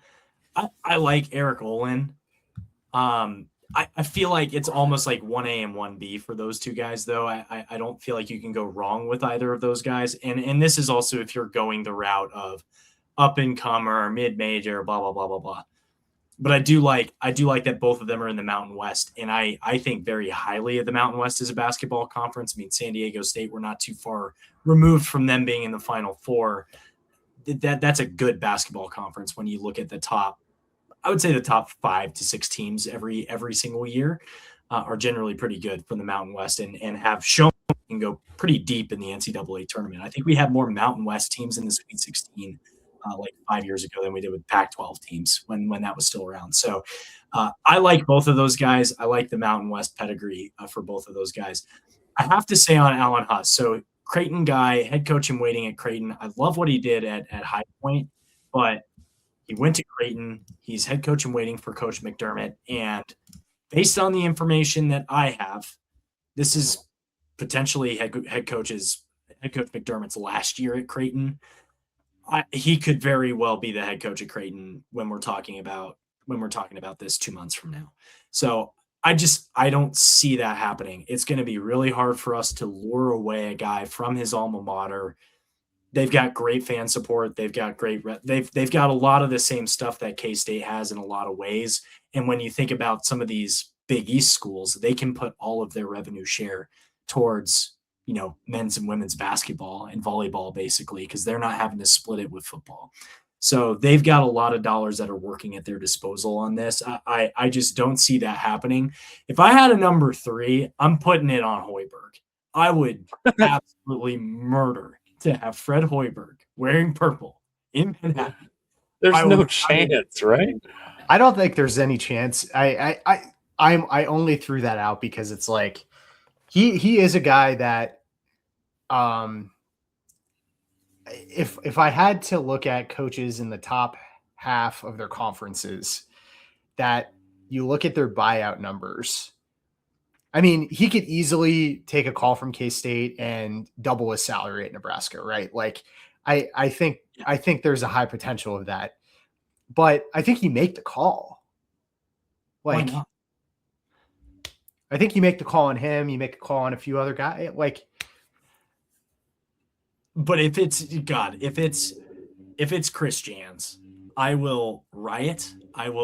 I like Eric Olin. I feel like it's almost like 1A and 1B for those two guys, though. I don't feel like you can go wrong with either of those guys. And this is also if you're going the route of up and comer, mid-major, blah, blah, blah, blah, blah. But I do like that both of them are in the Mountain West. And I think very highly of the Mountain West as a basketball conference. I mean, San Diego State, we're not too far removed from them being in the Final Four. That's a good basketball conference when you look at the top. I would say the top 5 to 6 teams every single year are generally pretty good from the Mountain West and have shown can go pretty deep in the NCAA tournament. I think we had more Mountain West teams in the Sweet 16 like 5 years ago than we did with Pac-12 teams when that was still around. So I like both of those guys. I like the Mountain West pedigree for both of those guys. I have to say on Alan Huss, so Creighton guy, head coach in waiting at Creighton. I love what he did at High Point, but he went to Creighton. He's head coach in waiting for Coach McDermott. And based on the information that I have, this is potentially head coach McDermott's last year at Creighton. He could very well be the head coach at Creighton when we're talking about this 2 months from now. So I don't see that happening. It's going to be really hard for us to lure away a guy from his alma mater. They've got great fan support. They've got they've got a lot of the same stuff that K-State has in a lot of ways. And when you think about some of these Big East schools, they can put all of their revenue share towards, men's and women's basketball and volleyball, basically, because they're not having to split it with football. So they've got a lot of dollars that are working at their disposal on this. I just don't see that happening. If I had a number 3, I'm putting it on Hoiberg. I would absolutely murder to have Fred Hoiberg wearing purple in Manhattan. There's I no would- chance, right? I don't think there's any chance. I only threw that out because it's like he is a guy that if I had to look at coaches in the top half of their conferences, that you look at their buyout numbers. I mean, he could easily take a call from K-State and double his salary at Nebraska, right? Like I think there's a high potential of that. But I think you make the call. Why Like not? I think you make the call on him, you make a call on a few other guys. Like But if it's Chris Jans, I will riot. I'm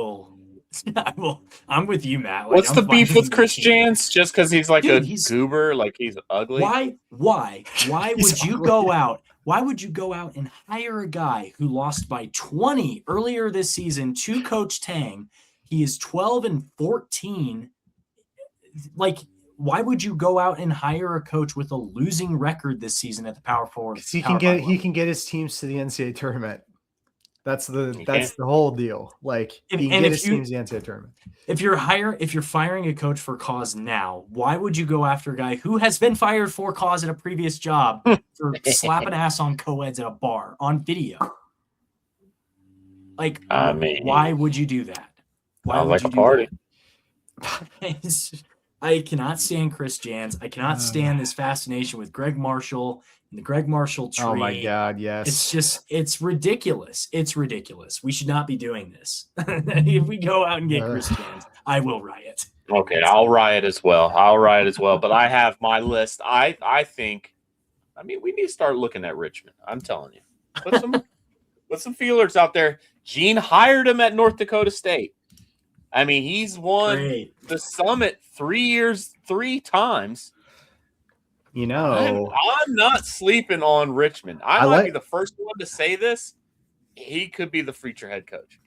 with you, Matt. Like, What's I'm the beef finding with Chris this- Jans? Just because he's like Dude, a he's- goober, like he's ugly? Why He's would you ugly. go out? Why would you go out and hire a guy who lost by 20 earlier this season to Coach Tang? He is 12-14. Like, why would you go out and hire a coach with a losing record this season at the Power Four? he Power can Five get level? his teams to the NCAA tournament. That's He the can. whole deal. Like If- he can and get if his you- teams to the NCAA tournament. If you're firing a coach for cause now, why would you go after a guy who has been fired for cause at a previous job for slapping ass on co-eds at a bar on video? Like, I mean, why would you do that? Why sounds would like you a do party. that? I cannot stand Chris Jans. I cannot stand this fascination with Greg Marshall and the Greg Marshall tree. Oh my God, yes. It's ridiculous. It's ridiculous. We should not be doing this. If we go out and get Chris Jans, I will riot. Okay, I'll riot as well. But I have my list. I think, I mean, we need to start looking at Richmond. I'm telling you. Put some feelers out there. Gene hired him at North Dakota State. I mean, he's won Great. the Summit 3 times. You know, I'm not sleeping on Richmond. I I might like- be the first one to say this. He could be the future head coach.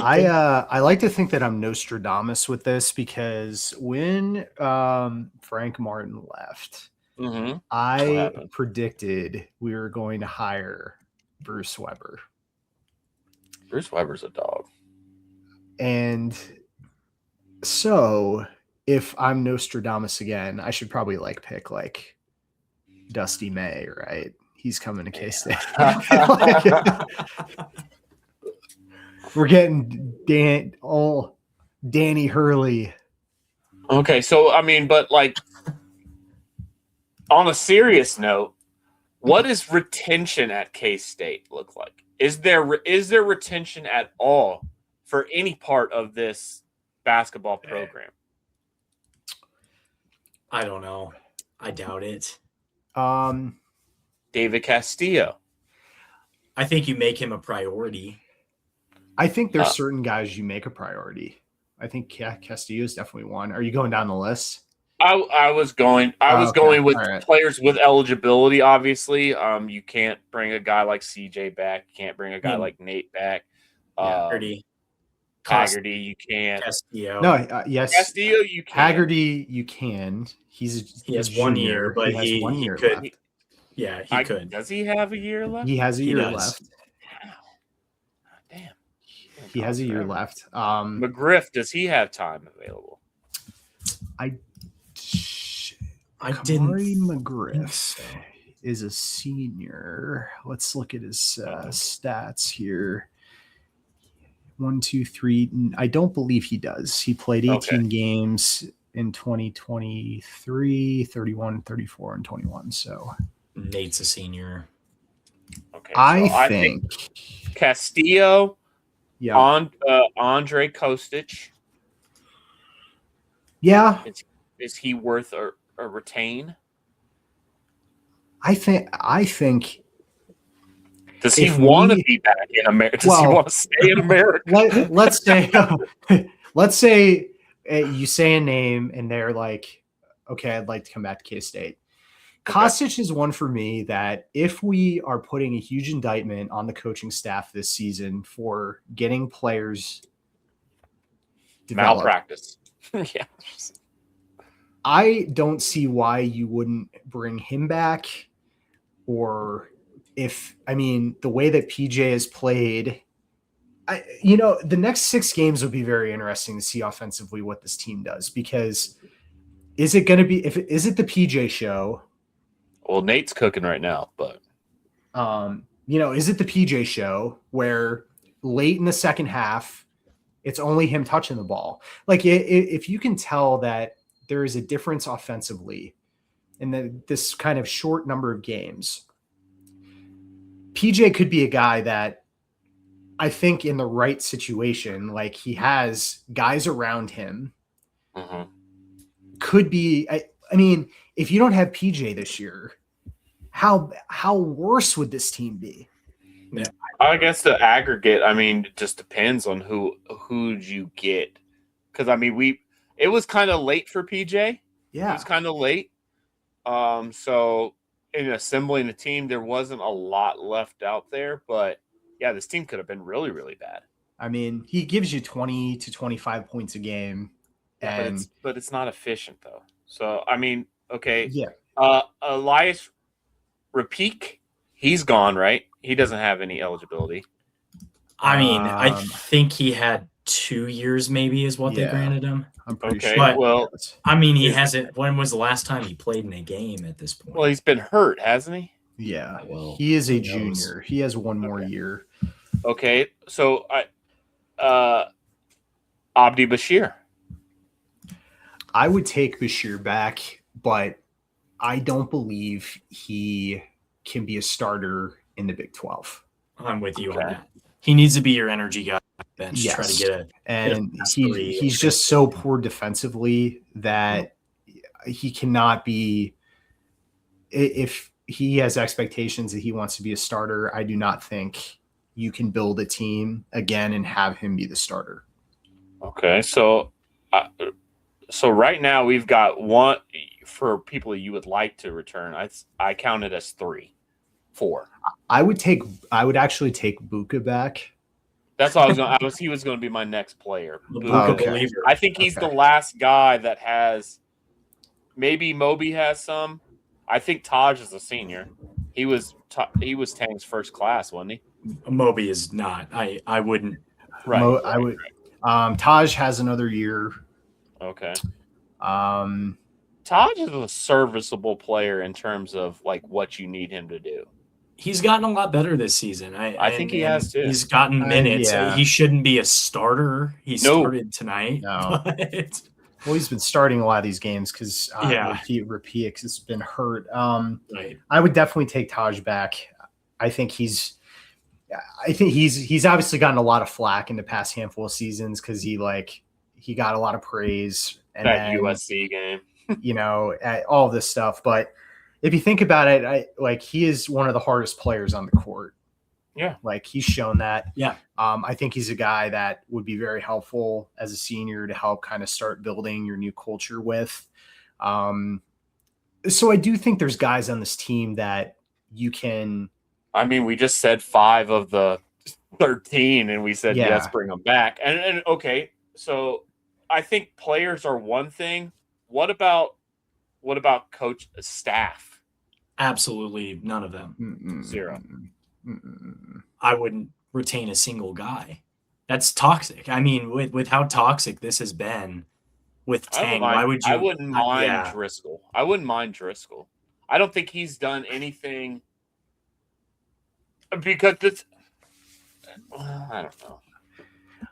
I like to think that I'm Nostradamus with this because when Frank Martin left, Mm-hmm. I happened? predicted we were going to hire Bruce Weber. Bruce Weber's a dog. And so if I'm Nostradamus again, I should probably pick Dusty May, right? He's coming to K-State. We're getting Danny Hurley. Okay, so I mean, but on a serious note, what does retention at K-State look like? Is there retention at all for any part of this basketball program? I don't know. I doubt it. David Castillo. I think you make him a priority. I think there's certain guys you make a priority. I think Castillo is definitely one. Are you going down the list? I was going Okay, going with all right. players with eligibility. Obviously, you can't bring a guy like CJ back. You can't bring a guy like Nate back. Haggerty, Haggerty, you can't. Castillo. No, yes. Castillo, you can. Haggerty, you can. He has 1 year, but has he 1 year could. left. Yeah, he could. Does he have a year left? He has a He year does. left. Damn. He has a year left. McGriff, does he have time available? I Kamari didn't think McGriff so. is a senior. Let's look at his stats here. 1, 2, 3. I don't believe he does. He played 18 games in 2023, 31, 34, and 21. So Nate's a senior. Okay. I think Castillo, yeah. Andre Kostic, Yeah. is he worth a retain? I think Does he If want to we- be back in America? Does he Well- want to stay in America? let's say you say a name and they're like, okay, I'd like to come back to K-State. Kostic is one for me that if we are putting a huge indictment on the coaching staff this season for getting players developed, Malpractice. Yeah. I don't see why you wouldn't bring him back, or the way that PJ has played, the next 6 games would be very interesting to see offensively what this team does, because is it going to be, is it the PJ show? Well, Nate's cooking right now, but Is it the PJ show where late in the second half, it's only him touching the ball? Like, if you can tell that there is a difference offensively in this kind of short number of games, PJ could be a guy that I think in the right situation, like he has guys around him, could be. If you don't have PJ this year, how worse would this team be? Yeah. I guess the aggregate, it just depends on who you get. Because it was kind of late for PJ. Yeah, it was kind of late. So in assembling a team, there wasn't a lot left out there. But yeah, this team could have been really, really bad. He gives you 20 to 25 points a game, but it's not efficient though. So okay, yeah. Elias Rapique, he's gone, right? He doesn't have any eligibility. I think he had 2 years, maybe, is what they granted him. I'm pretty Okay, sure. But, well, he hasn't. When was the last time he played in a game at this point? Well, he's been hurt, hasn't he? Yeah, Well, he is a who knows? junior. He has one more year. Okay, so Abdi Bashir. I would take Bashir back, but I don't believe he can be a starter in the Big 12. I'm with you Okay. on that. He needs to be your energy guy on the bench. Yes. Try to get a And fast three. he's just so poor defensively that he cannot be. If he has expectations that he wants to be a starter, I do not think you can build a team again and have him be the starter. Okay, so right now we've got one for people you would like to return. I count it as 4. I would actually take Buka back. That's all he was going to be my next player. The Buka. Buka Okay. believer. I think he's the last guy that has. Maybe Moby has some. I think Taj is a senior. He was Tang's first class, wasn't he? Moby is not. I wouldn't. Right. I would. Taj has another year. Okay. Um, Taj is a serviceable player in terms of like what you need him to do. He's gotten a lot better this season. I think he has too. He's gotten minutes. yeah. He shouldn't be a starter. He started tonight. No. But well, he's been starting a lot of these games because Yeah. Rapique has been hurt. right. I would definitely take Taj back. I think he's obviously gotten a lot of flack in the past handful of seasons because he got a lot of praise and That then, USC game. all this stuff. But if you think about it, he is one of the hardest players on the court. Yeah. He's shown that. Yeah. I think he's a guy that would be very helpful as a senior to help kind of start building your new culture with. So I do think there's guys on this team that you can. We just said 5 of the 13, and we said Yeah. yes, bring them back. And okay, so I think players are one thing. What about coach staff? Absolutely none of them. 0. I wouldn't retain a single guy. That's toxic. With how toxic this has been with Tang, why would you? I wouldn't mind Yeah. Driscoll. I wouldn't mind Driscoll. I don't think he's done anything because it's. I don't know.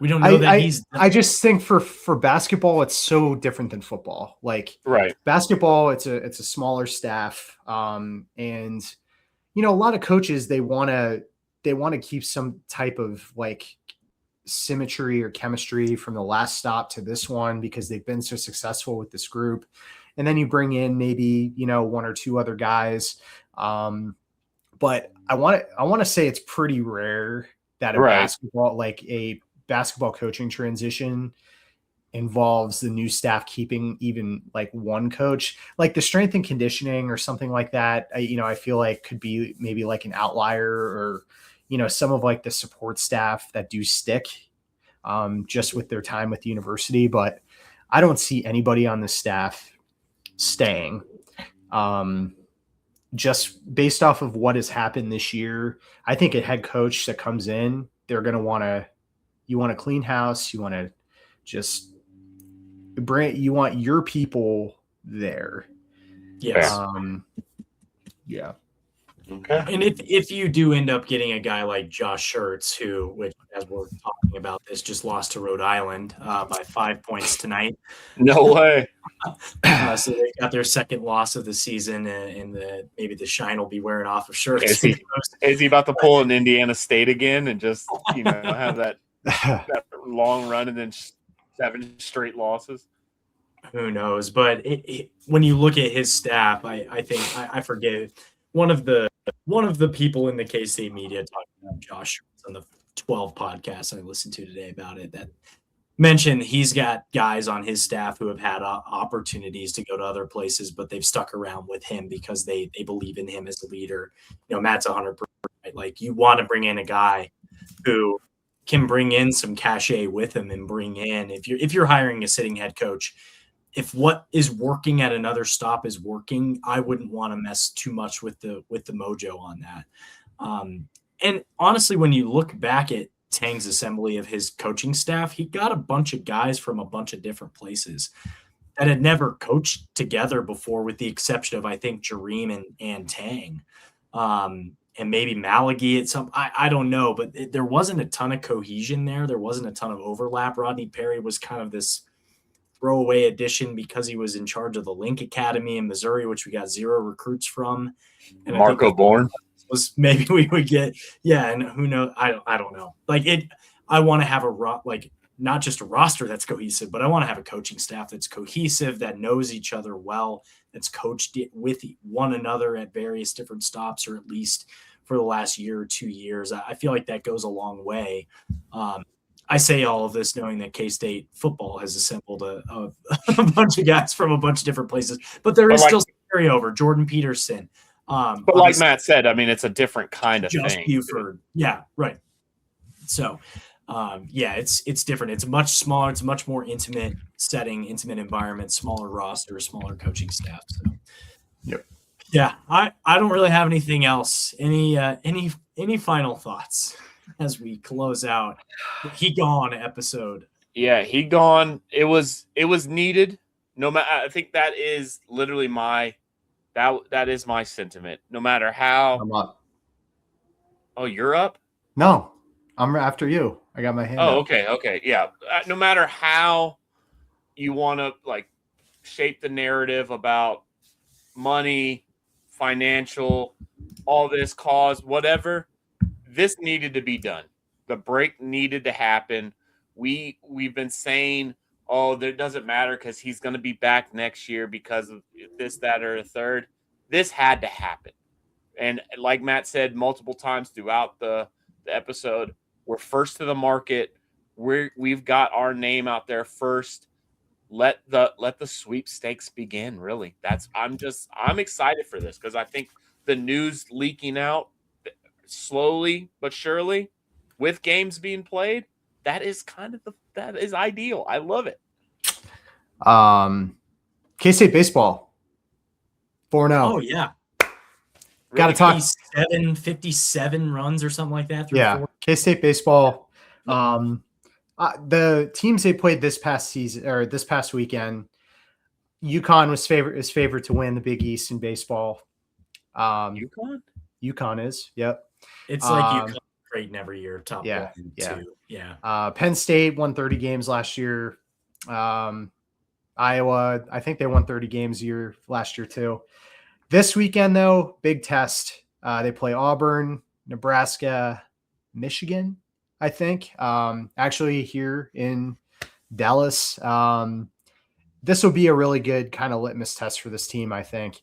We don't know that he's. I just think for basketball, it's so different than football. Right. Basketball, it's a smaller staff, and a lot of coaches they want to keep some type of symmetry or chemistry from the last stop to this one because they've been so successful with this group, and then you bring in maybe 1 or 2 other guys, but I want to say it's pretty rare that a basketball coaching transition involves the new staff keeping even one coach. The strength and conditioning or something like that, I feel like could be maybe an outlier, or some of the support staff that do stick just with their time with the university. But I don't see anybody on the staff staying. Just based off of what has happened this year, I think a head coach that comes in, they're going to you want to clean house. You want to just you want your people there. Yes. Yeah. Okay. And if you do end up getting a guy like Josh Schertz, which as we're talking about this, just lost to Rhode Island by 5 points tonight. No way. So they got their second loss of the season, and maybe the shine will be wearing off of Schertz. Is he about to pull an Indiana State again and just have that long run and then 7 straight losses? Who knows? But when you look at his staff, I think I forget one of the people in the K-State media talking about Josh on the 12 podcasts I listened to today about it that mentioned he's got guys on his staff who have had opportunities to go to other places, but they've stuck around with him because they believe in him as a leader. Matt's 100%. Right? Like, you want to bring in a guy who can bring in some cachet with him and bring in, if you're hiring a sitting head coach, if what is working at another stop is working, I wouldn't want to mess too much with the mojo on that. And honestly, when you look back at Tang's assembly of his coaching staff, he got a bunch of guys from a bunch of different places that had never coached together before, with the exception of, I think, Jerome and Tang. And maybe Malachi at some, I don't know, but there wasn't a ton of cohesion there. There wasn't a ton of overlap. Rodney Perry was kind of this throwaway addition because he was in charge of the Link Academy in Missouri, which we got 0 recruits from. And Marco Bourne was maybe we would get, and who knows? I don't know. Like, I want to have not just a roster that's cohesive, but I want to have a coaching staff that's cohesive, that knows each other well, that's coached with one another at various different stops, or at least for the last year or 2 years. I feel like that goes a long way. I say all of this knowing that K-State football has assembled a bunch of guys from a bunch of different places, but there is still some carryover. Jordan Peterson. But like Matt said, I mean, it's a different kind of Just thing. Buford. Yeah, right. So, it's different. It's much smaller. It's a much more intimate setting, intimate environment, smaller roster, smaller coaching staff. So, yep. Yeah, I don't really have anything else. Any final thoughts as we close out the He Gone episode? Yeah, He Gone. It was needed. No matter, I think that is literally that is my sentiment. No matter how. I'm up. Oh, you're up? No, I'm after you. I got my hand up. Okay. Yeah. No matter how you want to shape the narrative about money, financial, all this cause, whatever, this needed to be done. The break needed to happen. We've been saying, that doesn't matter because he's going to be back next year because of this, that, or the third. This had to happen. And like Matt said multiple times throughout the episode, we're first to the market. We've got our name out there first. Let the sweepstakes begin. Really, I'm excited for this because I think the news leaking out slowly but surely, with games being played, that is that is ideal. I love it. K-State baseball 4-0. Oh yeah. Got to talk 57 runs or something like that. K-State baseball. The teams they played this past season or this past weekend, UConn is favored to win the Big East in baseball. UConn is, yep. It's like UConn Creighton every year, top 1, 2. Yeah. Penn State won 30 games last year. Iowa, I think they won 30 games last year too. This weekend, though, big test. They play Auburn, Nebraska, Michigan, I think. Actually, here in Dallas. This will be a really good kind of litmus test for this team, I think.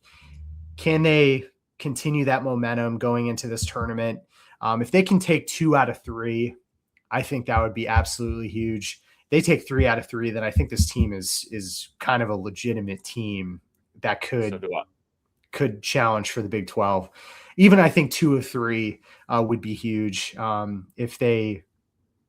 Can they continue that momentum going into this tournament? If they can take 2 out of 3, I think that would be absolutely huge. They take 3 out of 3, then I think this team is kind of a legitimate team that could challenge for the Big 12. Even I think 2 of 3 would be huge. If they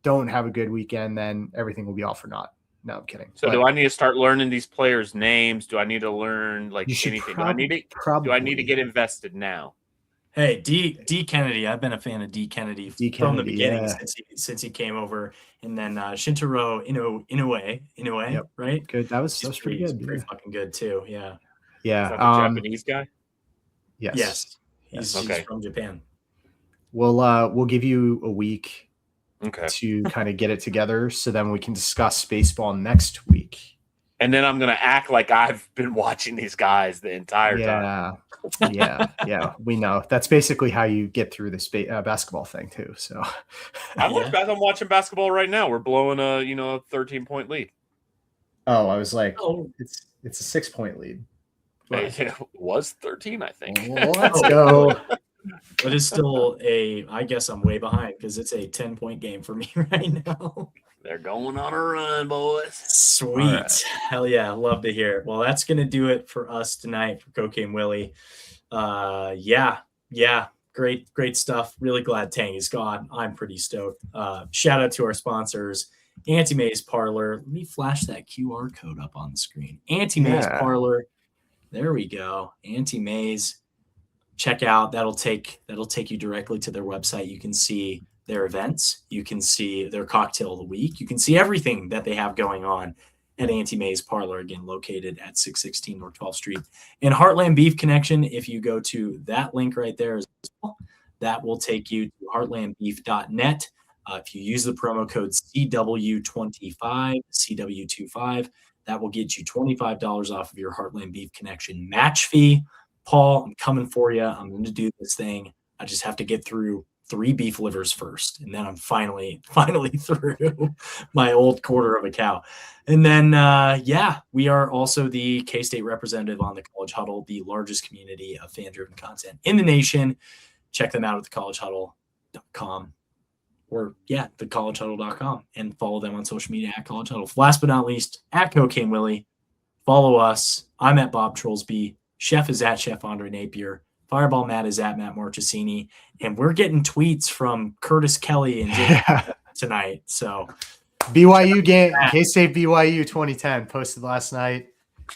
don't have a good weekend, then everything will be all for naught. No, I'm kidding. So But do I need to start learning these players' names? Do I need to learn like you should anything? probably Do I need to get invested now? Hey, D Kennedy. I've been a fan of D Kennedy D. from the Kennedy, beginning yeah. since he came over, and then Shintaro Inoue, Yep. right? Good. That was He's pretty good. pretty fucking good too. Yeah. Is Yeah. that the Japanese guy? Yes. Yes. He's Okay. from Japan. We'll give you a week Okay. to kind of get it together, so then we can discuss baseball next week. And then I'm gonna act like I've been watching these guys the entire time. Yeah. We know that's basically how you get through this basketball thing too. So I'm watching basketball right now. We're blowing a 13-point lead. oh, I was like, Oh, it's a 6-point lead. It was 13, I think. Let's go. but it's still I guess I'm way behind because it's a 10-point game for me right now. They're going on a run, boys. Sweet. right. Hell yeah. Love to hear it. Well, that's going to do it for us tonight for Cocaine Willie. Yeah. Great stuff. Really glad Tang is gone. I'm pretty stoked. Shout out to our sponsors, Anti-Maze Parlor. Let me flash that QR code up on the screen. Anti-Maze Parlor. There we go. Anti-Maze. Check out. That'll take you directly to their website. You can see their events. You can see their cocktail of the week. You can see everything that they have going on at Anti-Maze Parlor, again, located at 616 North 12th Street. And Heartland Beef Connection, if you go to that link right there as well, that will take you to heartlandbeef.net. If you use the promo code CW25, that will get you $25 off of your Heartland Beef Connection match fee. Paul, I'm coming for you. I'm going to do this thing. I just have to get through 3 beef livers first, and then I'm finally through my old quarter of a cow. And then, we are also the K-State representative on the College Huddle, the largest community of fan-driven content in the nation. Check them out at thecollegehuddle.com or, thecollegehuddle.com, and follow them on social media at College Huddle. Last but not least, at Cocaine Willie. Follow us. I'm at Bob Trollsby. Chef is at Chef Andre Napier. Fireball Matt is at Matt Marchesini. And we're getting tweets from Curtis Kelly and Jim tonight. So BYU game, K-State BYU 2010 posted last night.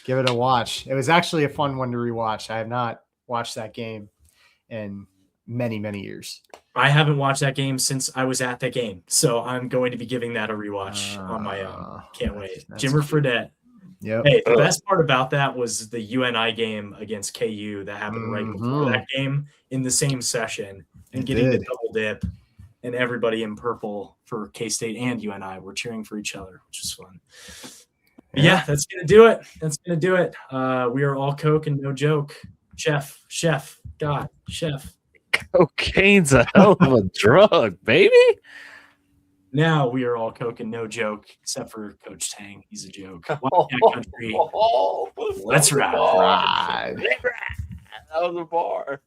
Give it a watch. It was actually a fun one to rewatch. I have not watched that game in many, many years. I haven't watched that game since I was at that game. So I'm going to be giving that a rewatch on my own. Can't wait. Jimmer Fredette. Yep. Hey, the best part about that was the UNI game against KU that happened right before that game in the same session, and getting the double dip, and everybody in purple for K-State and UNI were cheering for each other, which was fun. Yeah, that's going to do it. We are all Coke and no joke. Chef. Cocaine's a hell of a drug, baby. Now we are all Coke and no joke, except for Coach Tang. He's a joke. Wildcat Country. Let's ride. That was a bar.